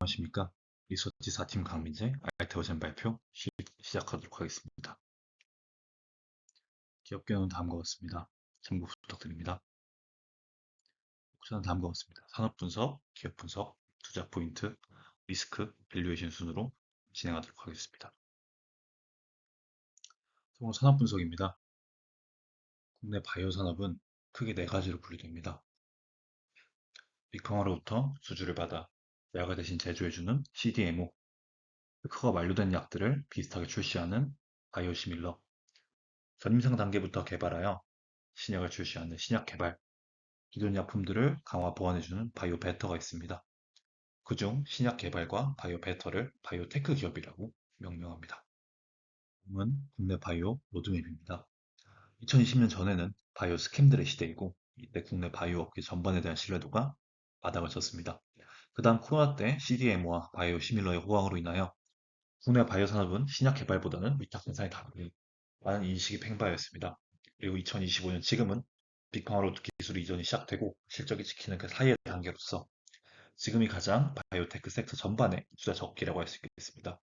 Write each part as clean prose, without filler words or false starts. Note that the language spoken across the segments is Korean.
안녕하십니까. 리서치 4팀 강민재 알테오젠 발표 시작하도록 하겠습니다. 기업 경영은 다음과 같습니다. 참고 부탁드립니다. 목차는 다음과 같습니다. 산업 분석, 기업 분석, 투자 포인트, 리스크, 밸류에이션 순으로 진행하도록 하겠습니다. 우선 산업 분석입니다. 국내 바이오 산업은 크게 네 가지로 분류됩니다. 빅파마로부터 수주를 받아 약을 대신 제조해주는 CDMO, 특허가 만료된 약들을 비슷하게 출시하는 바이오시밀러, 전임상 단계부터 개발하여 신약을 출시하는 신약 개발, 기존 약품들을 강화 보완해주는 바이오 베터가 있습니다. 그중 신약 개발과 바이오 베터를 바이오테크 기업이라고 명명합니다. 다음은 국내 바이오 로드맵입니다. 2020년 전에는 바이오 스캠들의 시대이고 이때 국내 바이오 업계 전반에 대한 신뢰도가 바닥을 쳤습니다. 그 다음 코로나 때 CDMO와 바이오 시밀러의 호황으로 인하여 국내 바이오 산업은 신약 개발보다는 위탁 생산이 다라는 인식이 팽배하였습니다. 그리고 2025년 지금은 빅파마로 기술 이전이 시작되고 실적이 지키는 그 사이의 단계로서 지금이 가장 바이오테크 섹터 전반의 투자 적기라고 할 수 있겠습니다.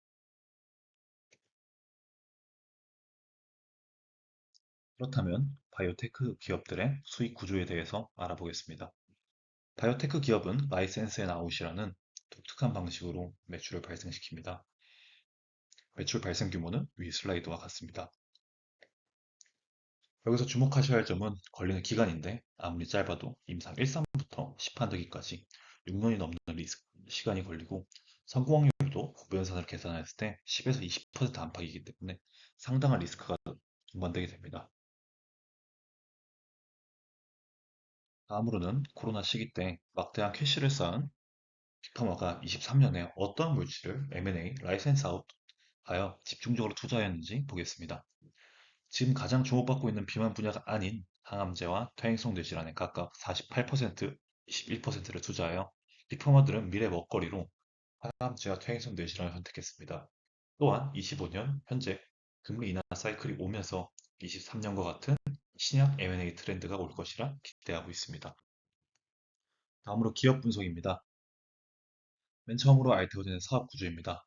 그렇다면 바이오테크 기업들의 수익 구조에 대해서 알아보겠습니다. 바이오테크 기업은 라이센스 앤 아웃이라는 독특한 방식으로 매출을 발생시킵니다. 매출 발생 규모는 위 슬라이드와 같습니다. 여기서 주목하셔야 할 점은 걸리는 기간인데 아무리 짧아도 임상 1상부터 시판되기까지 6년이 넘는 시간이 걸리고 성공 확률도 구변산을 계산했을 때 10에서 20% 안팎이기 때문에 상당한 리스크가 동반되게 됩니다. 다음으로는 코로나 시기 때 막대한 캐시를 쌓은 빅파머가 23년에 어떠한 물질을 M&A, 라이센스 아웃 하여 집중적으로 투자했는지 보겠습니다. 지금 가장 주목받고 있는 비만 분야가 아닌 항암제와 퇴행성 뇌질환에 각각 48%, 21%를 투자하여 빅파머들은 미래 먹거리로 항암제와 퇴행성 뇌질환을 선택했습니다. 또한 25년 현재 금리 인하 사이클이 오면서 23년과 같은 신약 M&A 트렌드가 올 것이라 기대하고 있습니다. 다음으로 기업 분석입니다. 맨 처음으로 알테오젠의 사업 구조입니다.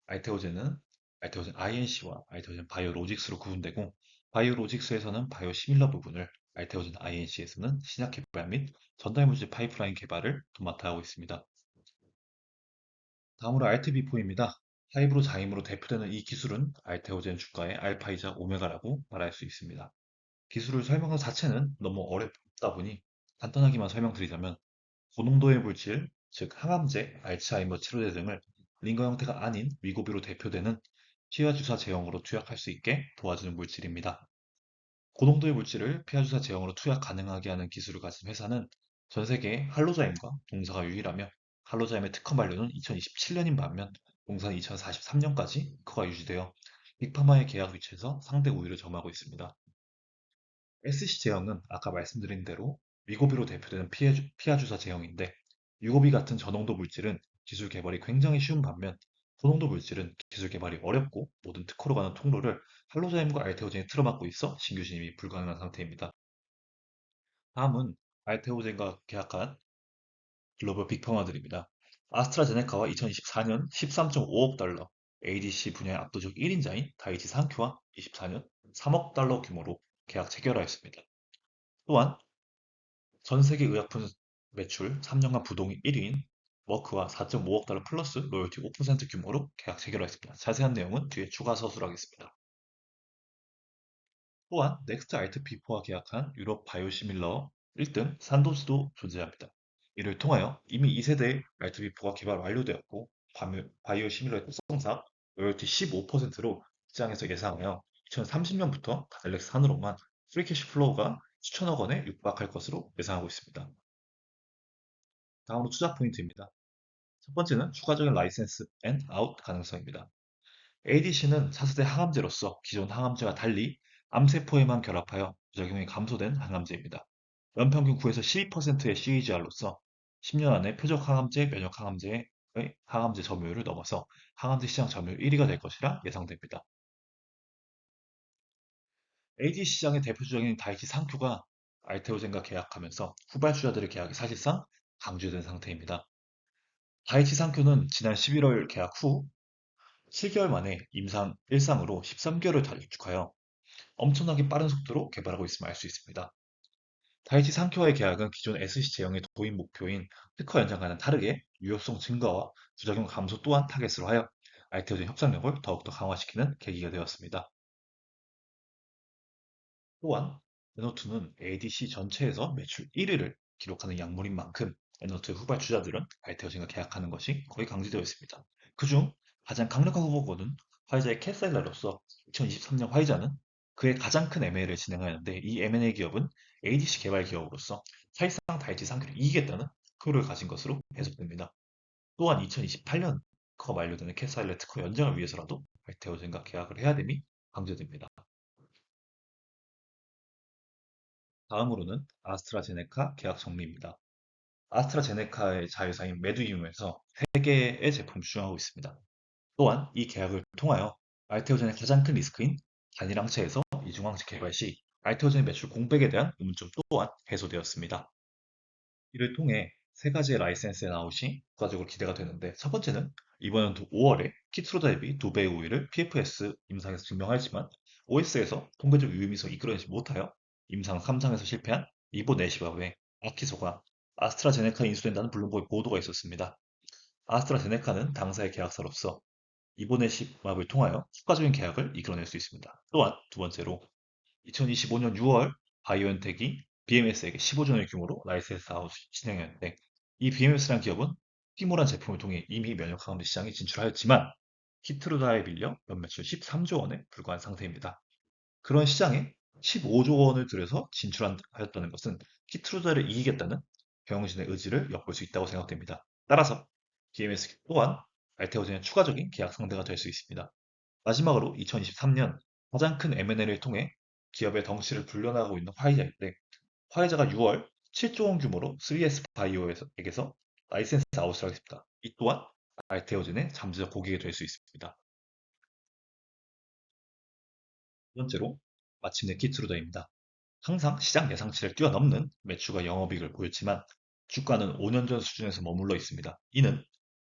알테오젠은 알테오젠 INC와 알테오젠 바이오로직스로 구분되고 바이오로직스에서는 바이오시밀러 부분을 알테오젠 INC에서는 신약 개발 및 전달물질 파이프라인 개발을 도맡아 하고 있습니다. 다음으로 알트비포입니다. 하이브로 자임으로 대표되는 이 기술은 알테오젠 주가의 알파이자 오메가라고 말할 수 있습니다. 기술을 설명하는 자체는 너무 어렵다 보니 간단하게만 설명드리자면 고농도의 물질, 즉 항암제, 알츠하이머 치료제 등을 링거 형태가 아닌 위고비로 대표되는 피하 주사 제형으로 투약할 수 있게 도와주는 물질입니다. 고농도의 물질을 피하 주사 제형으로 투약 가능하게 하는 기술을 가진 회사는 전 세계에 할로자임과 동사가 유일하며 할로자임의 특허 만료는 2027년인 반면 동사는 2043년까지 특허가 유지되어 빅파마의 계약 위치에서 상대 우위를 점하고 있습니다. SC 제형은 아까 말씀드린 대로 위고비로 대표되는 피하 주사 제형인데 위고비 같은 저농도 물질은 기술 개발이 굉장히 쉬운 반면 고농도 물질은 기술 개발이 어렵고 모든 특허로 가는 통로를 할로자임과 알테오젠이 틀어막고 있어 신규 진입이 불가능한 상태입니다. 다음은 알테오젠과 계약한 글로벌 빅파마들입니다. 아스트라제네카와 2024년 13.5억 달러, ADC 분야의 압도적 1인자인 다이치 상큐와 24년 3억 달러 규모로 계약 체결하였습니다. 또한 전 세계 의약품 매출 3년간 부동의 1위인 머크와 4.5억 달러 플러스 로열티 5% 규모로 계약 체결하였습니다. 자세한 내용은 뒤에 추가 서술하겠습니다. 또한 넥스트 알트피포와 계약한 유럽 바이오시밀러 1등 산도스도 존재합니다. 이를 통하여 이미 2세대의 알트피포가 개발 완료되었고 바이오시밀러의 특성상 로열티 15%로 시장에서 예상하여 2030년부터 다달렉스 산으로만 프리캐시 플로우가 수천억 원에 육박할 것으로 예상하고 있습니다. 다음으로 투자 포인트입니다. 첫 번째는 추가적인 라이센스 앤 아웃 가능성입니다. ADC는 차세대 항암제로서 기존 항암제와 달리 암세포에만 결합하여 부작용이 감소된 항암제입니다. 연평균 9에서 12%의 CAGR로서 10년 안에 표적 항암제, 면역 항암제의 항암제 점유율을 넘어서 항암제 시장 점유율 1위가 될 것이라 예상됩니다. AD 시장의 대표적인 다이치 상큐가 알테오젠과 계약하면서 후발주자들의 계약이 사실상 강제된 상태입니다. 다이치 상큐는 지난 11월 계약 후 7개월 만에 임상 1상으로 13개월을 달성하여 엄청나게 빠른 속도로 개발하고 있음을 알 수 있습니다. 다이치 상큐와의 계약은 기존 SC 제형의 도입 목표인 특허 연장과는 다르게 유효성 증가와 부작용 감소 또한 타겟으로 하여 알테오젠 협상력을 더욱더 강화시키는 계기가 되었습니다. 또한 에너투는 ADC 전체에서 매출 1위를 기록하는 약물인 만큼 에너투의 후발 주자들은 알테오젠과 계약하는 것이 거의 강제되어 있습니다. 그중 가장 강력한 후보군은 화이자의 캐셀러로서 2023년 화이자는 그의 가장 큰 M&A를 진행하였는데 이 M&A 기업은 ADC 개발 기업으로서 사실상 다이치 상규를 이기겠다는 표를 가진 것으로 해석됩니다. 또한 2028년 특허가 만료되는 캐사일러 특허 연장을 위해서라도 알테오젠과 계약을 해야 됨이 강조됩니다. 다음으로는 아스트라제네카 계약 정리입니다. 아스트라제네카의 자회사인 메드이움에서 3개의 제품을 주장하고 있습니다. 또한 이 계약을 통하여 알테오젠의 가장 큰 리스크인 단일 항체에서 이중항체 개발 시 알테오젠의 매출 공백에 대한 의문점 또한 해소되었습니다. 이를 통해 세 가지의 라이센스의 나웃이 국가적으로 기대가 되는데 첫 번째는 이번 연도 5월에 키트로다 대비 2배의 우위를 PFS 임상에서 증명하였지만 OS에서 통계적 유의미소 이끌어내지 못하여 임상 3상에서 실패한 이보네시바 외 아키소가 아스트라제네카에 인수된다는 블룸버그 보도가 있었습니다. 아스트라제네카는 당사의 계약사로서 이보네시밥을 통하여 국가적인 계약을 이끌어낼 수 있습니다. 또한 두 번째로 2025년 6월 바이오엔텍이 BMS에게 15조 원의 규모로 라이센스 아웃을 진행했는데 이 BMS라는 기업은 티모란 제품을 통해 이미 면역 항암제 시장에 진출하였지만 키트루다에 빌려 연매출 13조 원에 불과한 상태입니다. 그런 시장에 15조 원을 들여서 진출하였다는 것은 키트루다를 이기겠다는 병신의 의지를 엿볼 수 있다고 생각됩니다. 따라서 BMS 또한 알테오젠의 추가적인 계약 상대가 될 수 있습니다. 마지막으로 2023년 가장 큰 M&A를 통해 기업의 덩치를 불려나가고 있는 화이자인데 화이자가 6월 7조 원 규모로 3S 바이오에게서 라이센스 아웃을 하겠습니다. 이 또한 알테오젠의 잠재적 고객이 될 수 있습니다. 두 번째로 마침내 키트루다입니다. 항상 시장 예상치를 뛰어넘는 매출과 영업이익을 보였지만 주가는 5년 전 수준에서 머물러 있습니다. 이는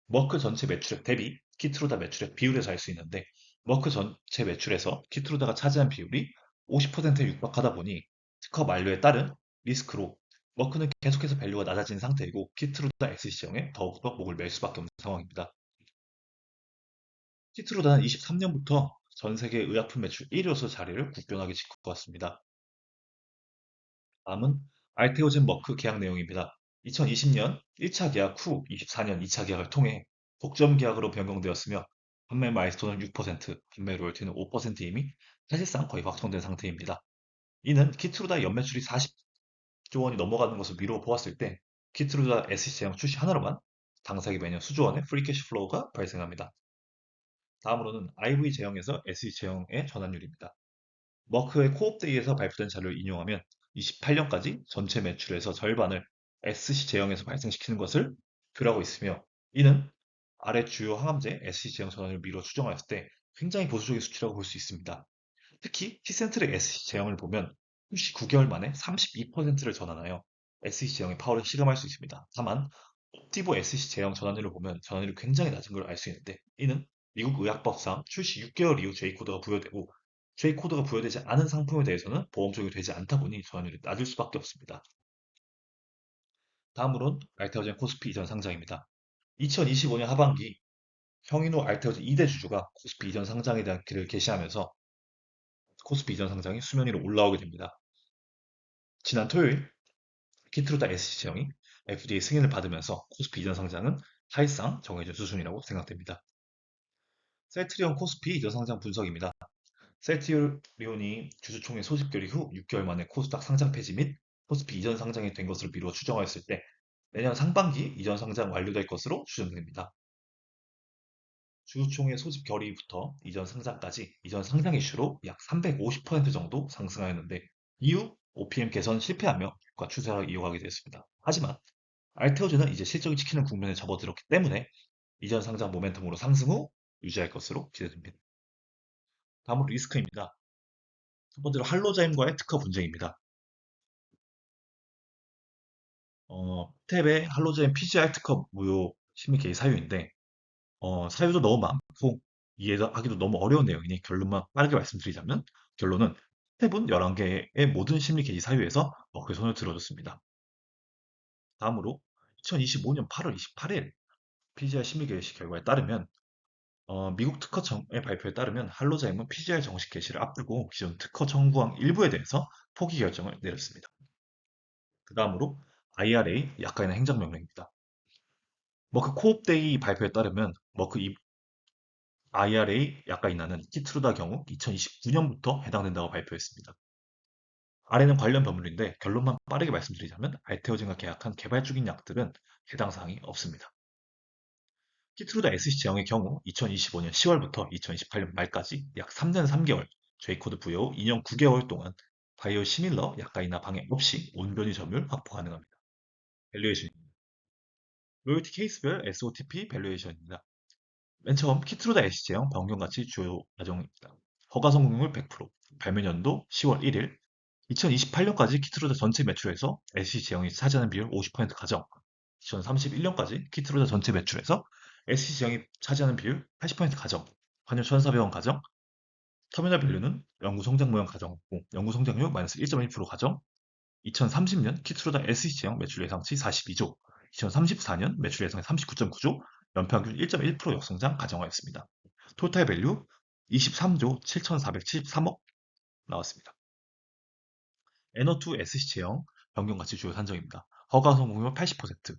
머크 전체 매출액 대비 키트루다 매출액 비율에서 알 수 있는데 머크 전체 매출에서 키트루다가 차지한 비율이 50%에 육박하다 보니 특허 만료에 따른 리스크로 머크는 계속해서 밸류가 낮아진 상태이고 키트루다 SC형에 더욱더 목을 맬 수밖에 없는 상황입니다. 키트루다는 23년부터 전 세계 의약품 매출 1위로서 자리를 굳건하게 지켜왔습니다. 다음은 알테오젠 머크 계약 내용입니다. 2020년 1차 계약 후 24년 2차 계약을 통해 독점 계약으로 변경되었으며 판매 마일스톤은 6%, 판매 로열티는 5% 이미 사실상 거의 확정된 상태입니다. 이는 키트루다 연매출이 40조 원이 넘어가는 것을 미루어 보았을 때 키트루다 SC 제형 출시 하나로만 당사기 매년 수조 원의 프리캐시 플로우가 발생합니다. 다음으로는 IV 제형에서 SC 제형의 전환율입니다. 머크의 코업데이에서 발표된 자료를 인용하면 28년까지 전체 매출에서 절반을 SC 제형에서 발생시키는 것을 표하고 있으며 이는 아래 주요 항암제 SC 제형 전환을 미뤄 추정하였을 때 굉장히 보수적인 수치라고 볼 수 있습니다. 특히 티센트릭 SC 제형을 보면 출시 9개월 만에 32%를 전환하여 SC 제형의 파워를 실험할 수 있습니다. 다만 옵티보 SC 제형 전환율을 보면 전환율이 굉장히 낮은 걸 알 수 있는데 이는 미국 의학법상 출시 6개월 이후 J코드가 부여되고 J코드가 부여되지 않은 상품에 대해서는 보험 적용이 되지 않다 보니 전환율이 낮을 수밖에 없습니다. 다음으론 알테오젠 코스피 이전 상장입니다. 2025년 하반기 형인호 알테오젠 2대 주주가 코스피 이전 상장에 대한 길을 개시하면서 코스피 이전 상장이 수면 위로 올라오게 됩니다. 지난 토요일 키트루다 SC 제형이 FDA 승인을 받으면서 코스피 이전 상장은 사실상 정해진 수순이라고 생각됩니다. 셀트리온 코스피 이전 상장 분석입니다. 셀트리온이 주주총회 소집 결의 후 6개월 만에 코스닥 상장 폐지 및 코스피 이전 상장이 된 것으로 미루어 추정하였을 때 내년 상반기 이전 상장 완료될 것으로 추정됩니다. 주주총회 소집 결의부터 이전 상장까지 이전 상장 이슈로 약 350% 정도 상승하였는데 이후 OPM 개선 실패하며 주가 추세를 이어가게 됐습니다. 하지만 알테오젠은 이제 실적을 지키는 국면에 접어들었기 때문에 이전 상장 모멘텀으로 상승 후 유지할 것으로 기대됩니다. 다음으로 리스크입니다. 첫 번째로 할로자임과의 특허 분쟁입니다. 탭의 할로자임 PGR 특허 무효 심리 게시 사유인데 사유도 너무 많고 이해하기도 너무 어려운 내용이니 결론만 빠르게 말씀드리자면 결론은 탭은 11개의 모든 심리 게시 사유에서 그 손을 들어줬습니다. 다음으로 2025년 8월 28일 PGR 심리 게시 결과에 따르면 미국 특허청의 발표에 따르면 할로자임은 PGR 정식 게시를 앞두고 기존 특허 청구항 일부에 대해서 포기 결정을 내렸습니다. 그 다음으로 IRA 약간의 행정명령입니다. 머크 코옵데이 발표에 따르면 머크 IRA 약가 인하는 키트루다 경우 2029년부터 해당된다고 발표했습니다. 아래는 관련 법률인데 결론만 빠르게 말씀드리자면 알테오젠과 계약한 개발 중인 약들은 해당 사항이 없습니다. 키트루다 SC 제형의 경우 2025년 10월부터 2028년 말까지 약 3년 3개월, J코드 부여 후 2년 9개월 동안 바이오 시밀러 약가 인하 방해 없이 온변이 점유율 확보 가능합니다. 밸류에이션 로열티 케이스별 SOTP 밸류에이션입니다. 맨 처음 키트루다 SC 제형 변경 가치 주요 과정입니다. 허가 성공률 100%, 발매 연도 10월 1일, 2028년까지 키트루다 전체 매출에서 SC 제형이 차지하는 비율 50% 가정, 2031년까지 키트루다 전체 매출에서 SC 제형이 차지하는 비율 80% 가정, 환율 1,400원 가정, 터미널 밸류는 연구 성장 모형 가정이고 연구 성장률 마이너스 1.1% 가정, 2030년 키트루다 SC 제형 매출 예상치 42조, 2034년 매출 예상치 39.9조, 연평균 1.1% 역성장 가정하였습니다. 토탈 밸류 23조 7,473억 나왔습니다. N02 SC 제형 변경 가치 주요 산정입니다. 허가 성공률 80%,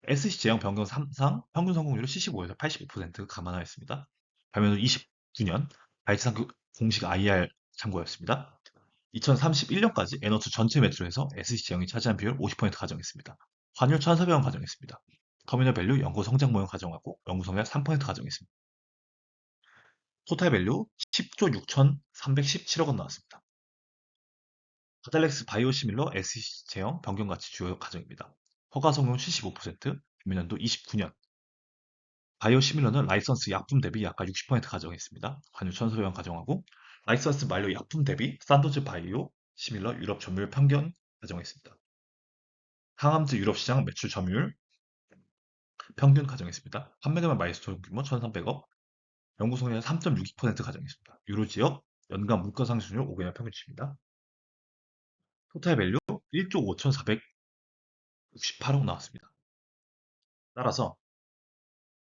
SC 제형 변경 3상 평균 성공률을 75에서 85% 감안하였습니다. 발매는 29년 발치상 공식 IR 참고였습니다. 2031년까지 N02 전체 매출에서 SC 제형이 차지한 비율 50% 가정했습니다. 환율 1,400원 가정했습니다. 터미널 밸류 연구 성장 모형 가정하고 연구 성약 3% 가정했습니다. 토탈 밸류 10조 6,317억 원 나왔습니다. 바달렉스 바이오시밀러 SC 제형 변경 가치 주요 가정입니다. 허가 성공 75%, 비면연도 29년. 바이오시밀러는 라이선스 약품 대비 약간 60% 가정했습니다. 환율 1,400원 가정하고 라이선스 만료 약품 대비 산도즈 바이오 시밀러 유럽 점유율 평균 가정했습니다. 항암제 유럽 시장 매출 점유율 평균 가정했습니다. 판매금액 마일스톤 규모 1,300억, 연구 성향 3.62% 가정했습니다. 유로 지역 연간 물가 상승률 5개월 평균치입니다. 토탈 밸류 1조 5,468억 나왔습니다. 따라서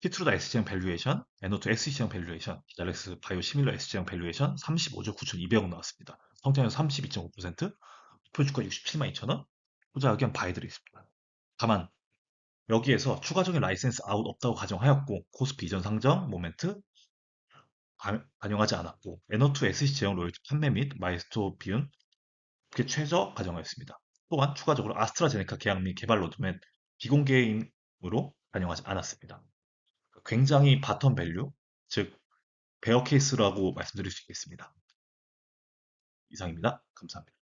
키트루다 S제형 밸류에이션, 에노투 S제형 밸류에이션, 기잘렉스 바이오 시밀러 S제형 밸류에이션 35조 9,200억 나왔습니다. 성장률 32.5%, 목표 주가 67만 2천원, 투자 의견 바이들이 있습니다. 다만 여기에서 추가적인 라이센스 아웃 없다고 가정하였고 코스피 이전 상정 모멘트 반영하지 않았고 에너2 SC 제형 로열티 판매 및 마이스토 비율 그게 최저 가정하였습니다. 또한 추가적으로 아스트라제네카 계약 및 개발 로드맵 비공개임으로 반영하지 않았습니다. 굉장히 바텀 밸류, 즉 베어 케이스라고 말씀드릴 수 있겠습니다. 이상입니다. 감사합니다.